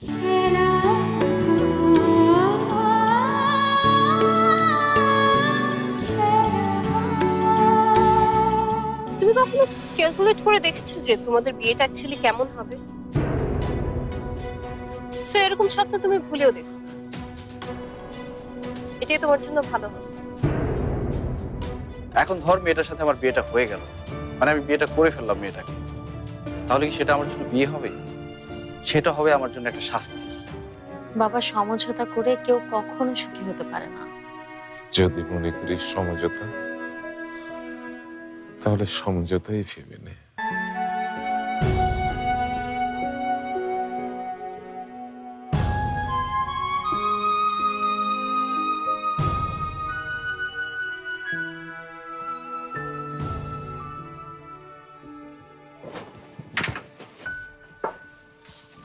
তুমি কখনো ক্যালকুলেট করে দেখেছো যে তোমাদের বিয়েটা অ্যাকচুয়ালি কেমন হবে? এরকম স্বপ্ন তুমি ভুলেও দেখো, এটাই তোমার জন্য ভালো হবে। এখন ধর মেয়েটার সাথে আমার বিয়েটা হয়ে গেল, মানে আমি বিয়েটা করে ফেললাম মেয়েটাকে, তাহলে কি সেটা আমার জন্য বিয়ে হবে? সেটা হবে আমার জন্য একটা শাস্তি। বাবা, সমঝোতা করে কেউ কখনো সুখী হতে পারে না। যদি মনে করিস সমঝোতা, তাহলে সমঝোতাই ভেবে নে।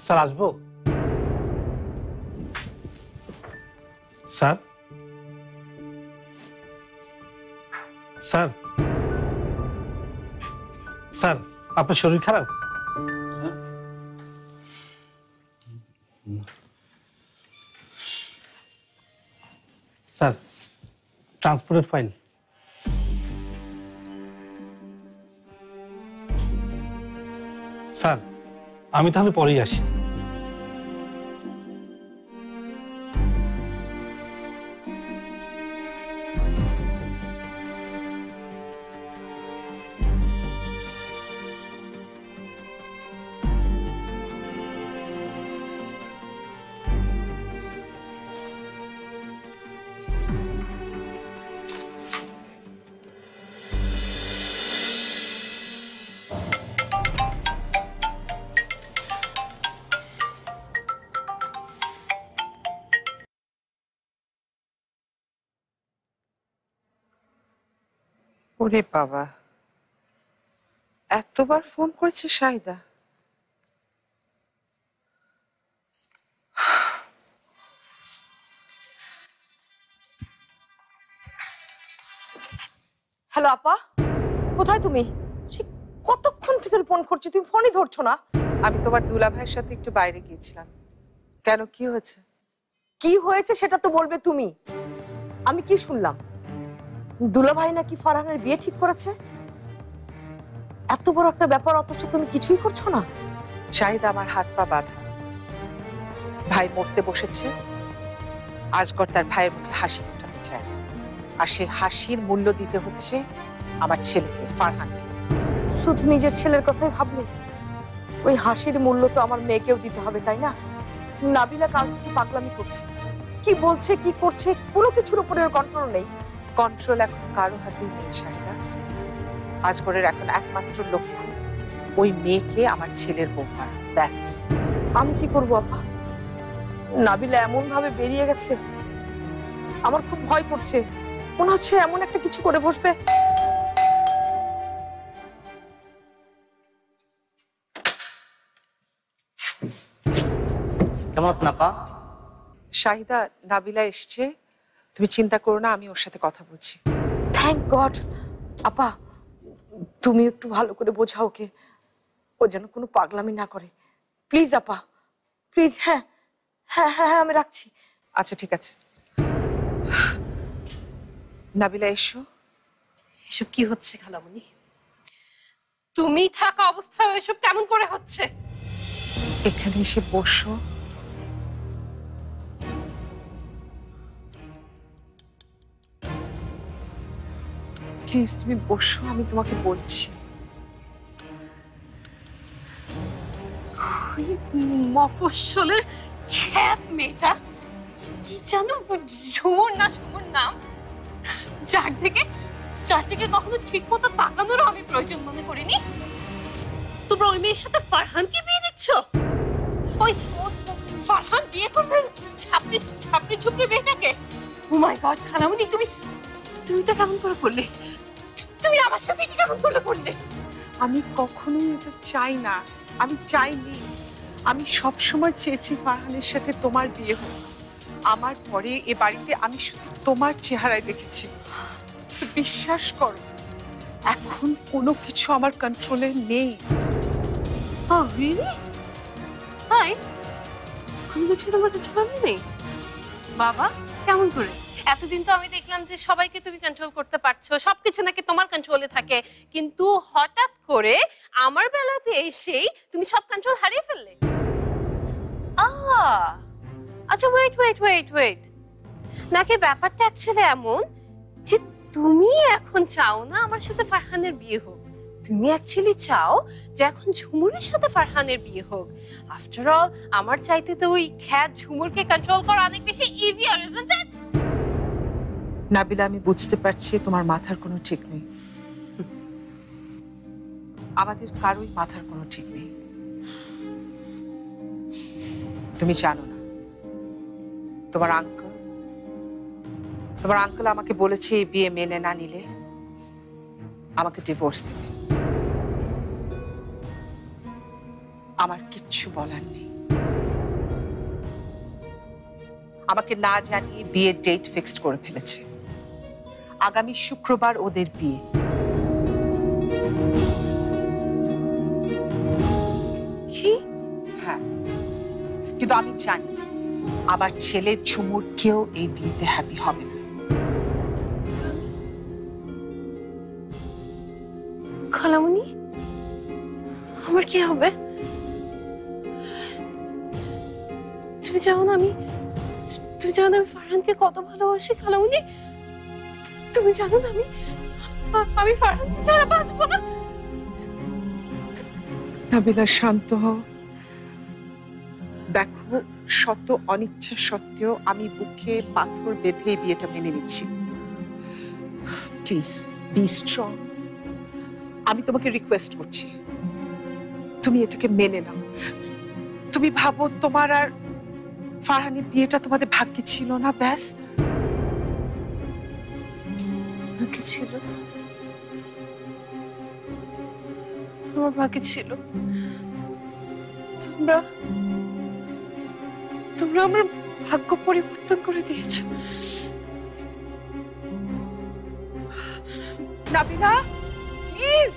স্যার আসবো? স্যার স্যার স্যার আপনার শরীর খারাপ? Sir ট্রান্সপোর্টের file. স্যার আমি তাহলে পরেই আসি। ওরে বাবা, এতবার ফোন করেছে শাহিদা? হ্যালো আপা, কোথায় তুমি? সে কতক্ষণ থেকে ফোন করছি, তুমি ফোনই ধরছো না। আমি তোমার দুলা ভাইয়ের সাথে একটু বাইরে গিয়েছিলাম। কেন, কি হয়েছে? কি হয়েছে সেটা তো বলবে তুমি। আমি কি শুনলাম, দুলা ভাই নাকি ফারহানের বিয়ে ঠিক করেছে? এত বড় একটা ব্যাপার, অথচ তুমি কিছুই করছো না। শাহিদা, আমার হাত পা বাঁধা। ভাই মরতে বসেছে, আজগর তার ভাইয়ের মুখে হাসি ফোটাতে চায়, আর সেই হাসির মূল্য দিতে হচ্ছে আমার ছেলেকে, ফারহানকে। শুধু নিজের ছেলের কথাই ভাবলে? ওই হাসির মূল্য তো আমার মেয়েকেও দিতে হবে, তাই না? নাবিলা কাল থেকে পাগলামি করছে, কি বলছে কি করছে কোনো কিছুর উপরে ওর কন্ট্রোল নেই। কন্ট্রোল এখন কারো হাতেই নেই শাহিদা। আজগরের এখন একমাত্র লক্ষ্য ওই মেয়েকে আমার ছেলের বউ করা, ব্যাস। আমি কি করবো আপা? নাবিলা এমন ভাবে বেরিয়ে গেছে, আমার খুব ভয় করছে। মনে হচ্ছে এমন একটা কিছু করে বসবে। কেমন আছেন আপা? শাহিদা, নাবিলা এসছে, তুমি চিন্তা করো না, আমি ওর সাথে কথা বলছি। Thank god. আপা তুমি একটু ভালো করে বোঝাও ওকে, ও যেন কোনো পাগলামি না করে, প্লিজ আপা, প্লিজ। হ্যাঁ হ্যাঁ হ্যাঁ হ্যাঁ, আমি রাখছি। আচ্ছা ঠিক আছে। নাবিলা এসো। এসব কি হচ্ছে খালামণি? তুমি থাকা অবস্থায় এসব কেমন করে হচ্ছে? এখানে এসে বসো। প্লিজ তুমি বসো, আমি তোমাকে বলছি। মফস্বলের খ্যাপ মেয়েটা, কি জানো ঝুমুর না ঝুমুর নাম, যার থেকে কখনো ঠিক মতো তাকানোরও আমি প্রয়োজন মনে করিনি। তোমরা ওই মেয়ের সাথে ফারহানকে বিয়ে দিচ্ছ? ওই ফারহান বিয়ে করবে ছাপড়ি ছুপড়ি মেয়েটাকে? ও মাই গড খালামণি, তুমি তো কেমন করে করলে? তুমি আমার সাথে কি কেমন করে করলে? আমি কখনোই এটা চাই না, আমি চাইনি। আমি সব সময় চেয়েছি ফারহানের সাথে তোমার বিয়ে হোক। আমার পরে এ বাড়িতে আমি শুধু তোমার চেহারায় দেখেছি। বিশ্বাস করো, এখন কোনো কিছু আমার কন্ট্রোলে নেই। Oh, really? Hi. কোনো কিছু তোমার কন্ট্রোলে নেই বাবা? কেমন করে? এতদিন তো আমি দেখলাম যে সবাইকে তুমি কন্ট্রোল করতে পারছো, সবকিছু নাকি তোমার কন্ট্রোলে থাকে, কিন্তু হঠাৎ করে আমার বেলাতে এসেই তুমি সব কন্ট্রোল হারিয়ে ফেললে। আচ্ছা ওয়েট ওয়েট ওয়েট ওয়েট, নাকি ব্যাপারটা অ্যাকচুয়ালি এমন যে তুমি এখন চাও না আমার সাথে ফারহানের বিয়ে হোক, তুমি অ্যাকচুয়ালি চাও যে এখন ঝুমুরের সাথে ফারহানের বিয়ে হোক। আফটার অল আমার চাইতে তো ওই খ্যাত ঝুমুরকে কন্ট্রোল করা অনেক বেশি ইজিয়ার, ইজন্ট ইট? নাবিলা, আমি বুঝতে পারছি তোমার মাথার কোনো ঠিক নেই। আমাদের কারোই মাথার কোনো ঠিক নেই। তুমি জানো না, তোমার আঙ্কেল আমাকে বলেছে এই বিয়ে মেনে না নিলে আমাকে ডিভোর্স দেবে। আমার কিচ্ছু বলার নেই। আমাকে না জানিয়ে বিয়ের ডেট ফিক্সড করে ফেলেছে। আগামী শুক্রবার ওদের বিয়ে। কি? হ্যাঁ, কিন্তু আমি জানি আমার ছেলে ঝুমুর কেউ এই বিয়েতে হ্যাপি হবে না। খালামুনি, আমার কি হবে? তুমি জানো না আমি ফারহানকে কত ভালোবাসি খালামুনি। তুমি জানো না আমি ফারহানকে ছাড়া বাঁচবো না। নাবিলা, শান্ত হও। দেখো, শত অনিচ্ছা সত্ত্বেও আমি বুকে পাথর বেঁধে এই বিয়েটা মেনে নিচ্ছি। Please be strong. আমি তোমাকে রিকোয়েস্ট করছি, তুমি এটাকে মেনে নাও। তুমি ভাবো তোমার আর ফারহানের বিয়েটা তোমাদের ভাগ্যে ছিল না, ব্যাস। ভাগ্যে ছিল, আমার ভাগ্যে ছিল। তোমরা আমার ভাগ্য পরিবর্তন করে দিয়েছো। নাবিলা, প্লিজ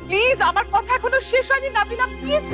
প্লিজ, আমার কথা এখনো শেষ হয়নি। নাবিলা, প্লিজ।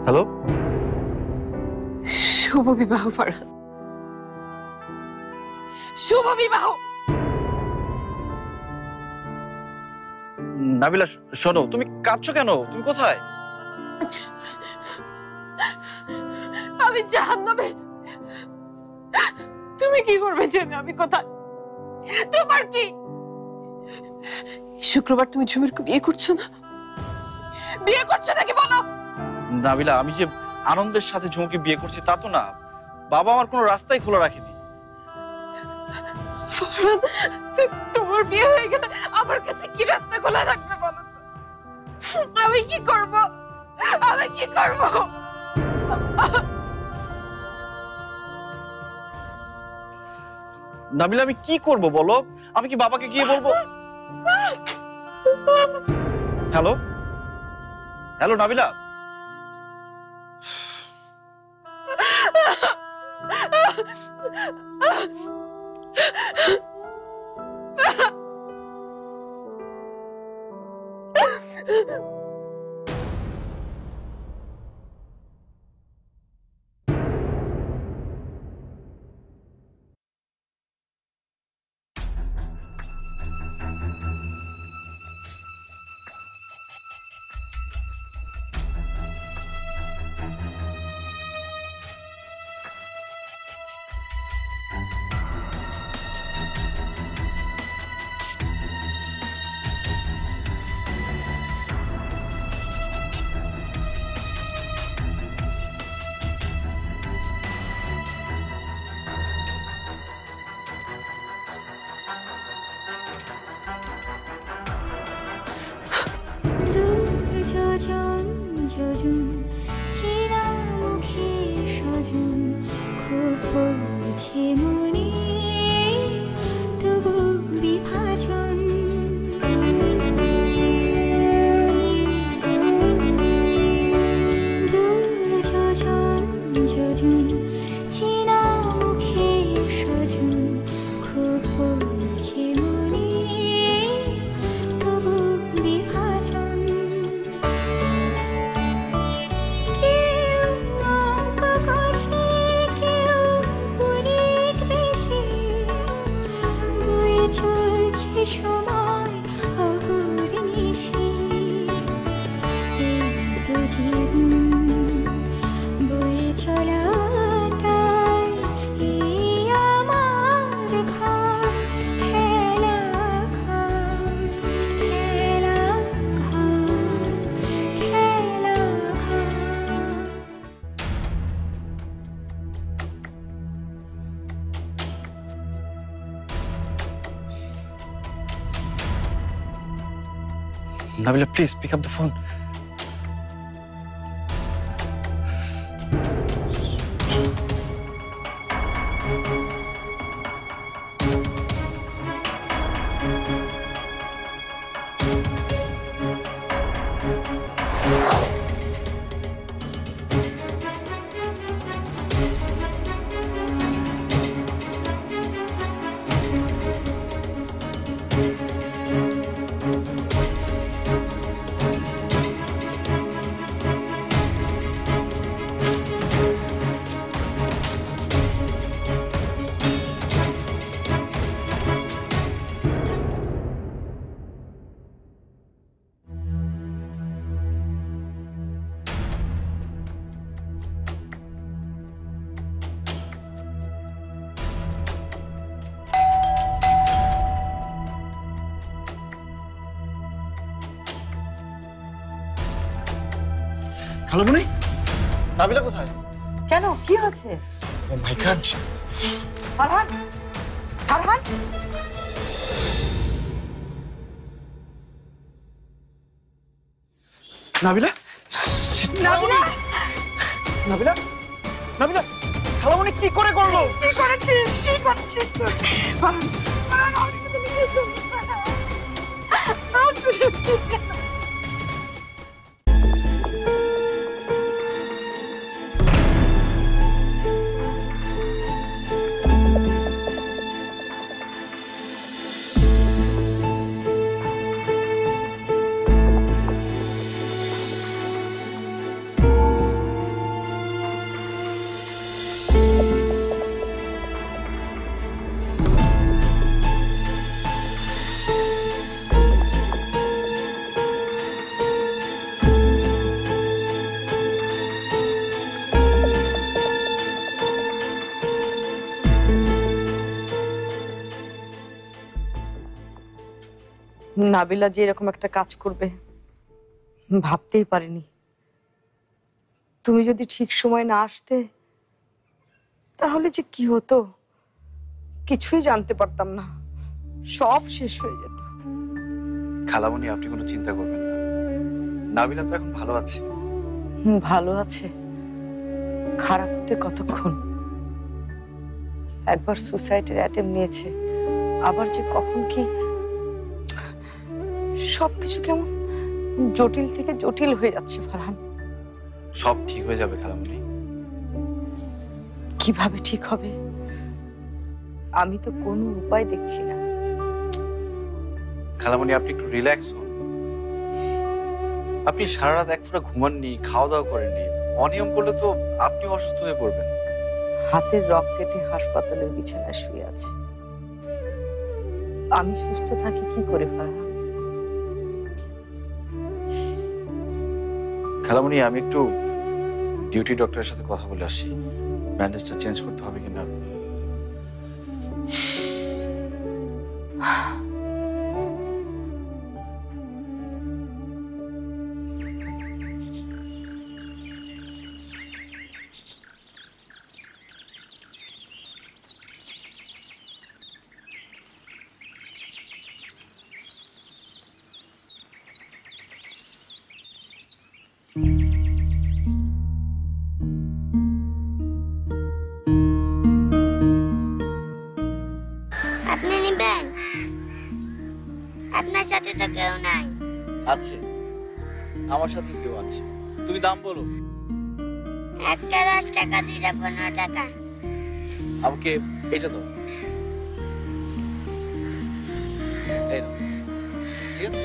হ্যালো, শুভ বিবাহ ফারহান, শুভ বিবাহ। নাবিলা শোনো, তুমি কাঁদছো কেন? তুমি কোথায়? আমি জাহান্নামে। তুমি কি করবে জেনে আমি কোথায়? তোমার কি শুক্রবার তুমি ঝুমিরকে বিয়ে করছো না? বিয়ে করছো নাকি বলো? নাবিলা, আমি যে আনন্দের সাথে ঝুমুকে বিয়ে করছি তা তো না। বাবা আমার কোনো রাস্তাই খোলা রাখেনি। ফারহান, তোমার বিয়ে হয়ে গেলে আমার কাছে কি রাস্তা খোলা থাকবে বলো তো? আমি কি করব? আমি কি করব? নাবিলা, আমি কি করব বলো? আমি কি বাবাকে গিয়ে বলবো? হ্যালো হ্যালো নাবিলা, যোজন যোজন চেনা মুখের স্বজন খুব পড়ছে মনে তবু বিভাজন দূর যোজন যোজন চেনা মুখের স্বজন খুব পড়ছে মনে তবু বিভাজন চলছে সময় অহর্নিশি এই তো জীবন বয়ে চলাটাই এই আমার ঘর খেলা ঘর খেলা ঘর খেলা ঘর Nabila please pick up the phone. খালামণি, নাবিলা কোথায়? কেন কি হচ্ছে? Oh my god, Farhan Farhan Nabila Nabila Nabila Nabila, খালামণি কি করে করলো? কি করেছিস তুই? ফারহান, ফারহান, আমাকে তুমি নিয়ে চল। নাবিলা যে এরকম একটা কাজ করবে ভাবতেই পারিনি। তুমি যদি ঠিক সময় না আসতে তাহলে যে কি হতো কিছুই জানতে পারতাম না, সব শেষ হয়ে যেত। খালামণি, আপনি কোনো চিন্তা করবেন না। নাবিলা তো এখন ভালো আছে। ভালো আছে, খারাপ হতে কতক্ষণ। একবার সুসাইডের অ্যাটেম্প নিয়েছে, আবার যে কখন কি সবকিছু কেমন জটিল থেকে জটিল হয়ে যাচ্ছে ফারহান। সব ঠিক হয়ে যাবে খালামণি। কিভাবে ঠিক হবে? আমি তো কোনো উপায় দেখছি না। খালামণি, আপনি একটু রিল্যাক্স হন। আপনি সারা রাত এক ফোঁটা ঘুমাননি, খাওয়া দাওয়া করেননি। অনিয়ম করলে তো আপনি অসুস্থ হয়ে পড়বেন। হাতের রক কেটে হাসপাতালের বিছানায় শুয়ে আছে। আমি সুস্থ থাকি কি করে ফারহান? খালামণি, আমি একটু ডিউটি ডক্টরের সাথে কথা বলে আসি, ব্যান্ডেজটা চেঞ্জ করতে হবে কিনা। আপনি নিবেন? আপনার সাথে তো কেউ নাই। আছে, আমার সাথে কেউ আছে। তুমি দাম বলো। একটা 10 টাকা, দুইটা 15 টাকা। আমাকে এটা দাও। এই নাও। ঠিক আছে।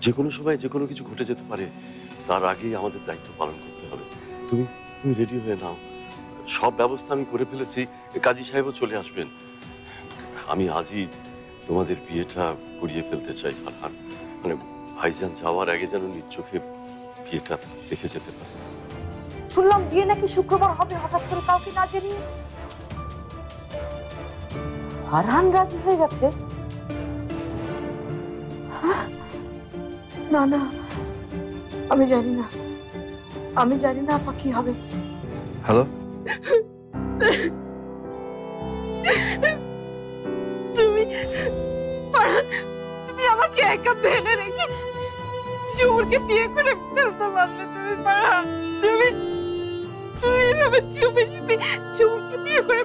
যে কোনো সময় যে কোনো কিছু ঘটে যেতে পারে, তার আগেই আমাদের দায়িত্ব পালন করতে হবে। তুমি তুমি রেডি হয়ে নাও, সব ব্যবস্থা আমি করে ফেলেছি। কাজী সাহেবও চলে আসবেন। আমি আজই তোমাদের বিয়েটা করিয়ে ফেলতে চাই ফারহান। মানে ভাইজান যাওয়ার আগে যেন নিজ চোখে বিয়েটা দেখে যেতে পারে। শুনলাম বিয়ে নাকি শুক্রবার হবে, হঠাৎ করে কাউকে না জানিয়ে ফারহান রাজি হয়ে গেছে। না না, আমি জানি না, আমি জানি না আপা কি হবে। হ্যালো, তুমি আমাকে একা ফেলে রেখে জোরকে বিয়ে করে ফেলতে পারলে তুমি ফারহান? তুমি এভাবে চুপি চুপি জোরকে বিয়ে করে